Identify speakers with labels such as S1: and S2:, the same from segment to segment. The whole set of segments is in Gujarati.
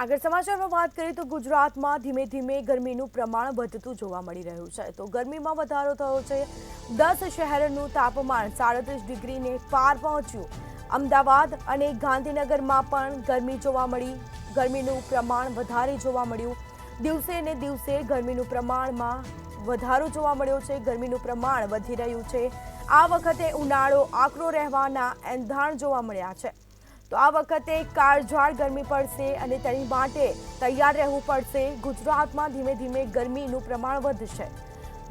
S1: આગળ સમાચારમાં વાત કરીએ તો ગુજરાતમાં ધીમે ધીમે ગરમીનું પ્રમાણ વધતું જોવા મળી રહ્યું છે. તો ગરમીમાં વધારો થયો છે. 10 શહેરનું તાપમાન 37 ડિગ્રીને પાર પહોંચ્યું. અમદાવાદ અને ગાંધીનગરમાં પણ ગરમી જોવા મળી. ગરમીનું પ્રમાણ વધારે જોવા મળ્યું. દિવસે ને દિવસે ગરમીનું પ્રમાણમાં વધારો જોવા મળ્યો છે. ગરમીનું પ્રમાણ વધી રહ્યું છે. આ વખતે ઉનાળો આકરો રહેવાના એંધાણ જોવા મળ્યા છે. તો આ વખતે કાળઝાળ ગરમી પડશે અને તેની માટે તૈયાર રહેવું પડશે. ગુજરાતમાં ધીમે ધીમે ગરમીનું પ્રમાણ વધશે.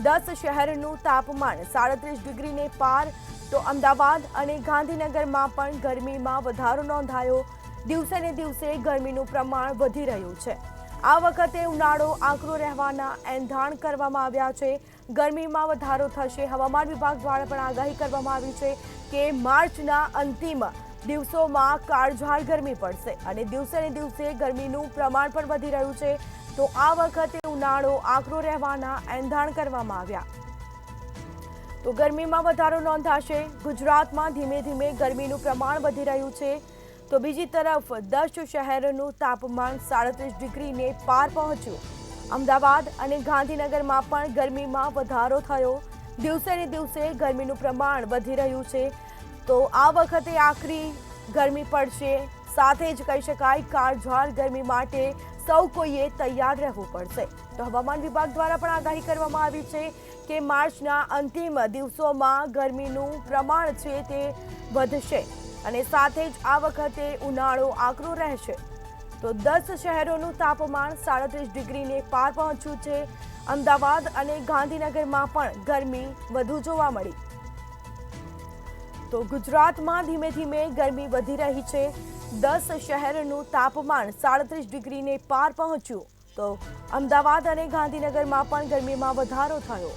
S1: 10 શહેરનું તાપમાન 37 ડિગ્રીને પાર. તો અમદાવાદ અને ગાંધીનગરમાં પણ ગરમીમાં વધારો નોંધાયો. દિવસે ને દિવસે ગરમીનું પ્રમાણ વધી રહ્યું છે. આ વખતે ઉનાળો આકરો રહેવાના એંધાણ કરવામાં આવ્યા છે. ગરમીમાં વધારો થશે. હવામાન વિભાગ દ્વારા પણ આગાહી કરવામાં આવી છે કે માર્ચના અંતિમ દિવસોમાં કાળઝાળ ગરમી પડશે અને દિવસે ને દિવસે ગરમીનું પ્રમાણ પણ વધી રહ્યું છે. તો આ વખતે ઉનાળો આકરો રહેવાના એંધાણ કરવામાં આવ્યા. તો ગરમીમાં વધારો નોંધાશે. ગુજરાતમાં ધીમે ધીમે ગરમીનું પ્રમાણ વધી રહ્યું છે. તો બીજી તરફ 10 શહેરોનું તાપમાન 37 ડિગ્રીને પાર પહોંચ્યું. અમદાવાદ અને ગાંધીનગરમાં પણ ગરમીમાં વધારો થયો. દિવસે ને દિવસે ગરમીનું પ્રમાણ વધી રહ્યું છે. તો આ વખતે આકરી ગરમી પડશે. સાથે જ કહી શકાય કાળઝાળ ગરમી માટે સૌ કોઈએ તૈયાર રહેવું પડશે. તો હવામાન વિભાગ દ્વારા પણ આગાહી કરવામાં આવી છે કે માર્ચના અંતિમ દિવસોમાં ગરમીનું પ્રમાણ છે તે વધશે અને સાથે જ આ વખતે ઉનાળો આકરો રહેશે. તો 10 શહેરોનું તાપમાન 37 ડિગ્રીને પાર પહોંચ્યું છે. અમદાવાદ અને ગાંધીનગરમાં પણ ગરમી વધુ જોવા મળી. તો ગુજરાતમાં ધીમે ધીમે ગરમી વધી રહી છે. 10 શહેરનું તાપમાન 37 ડિગ્રીને પાર પહોંચ્યું. તો અમદાવાદ અને ગાંધીનગરમાં પણ ગરમીમાં વધારો થયો.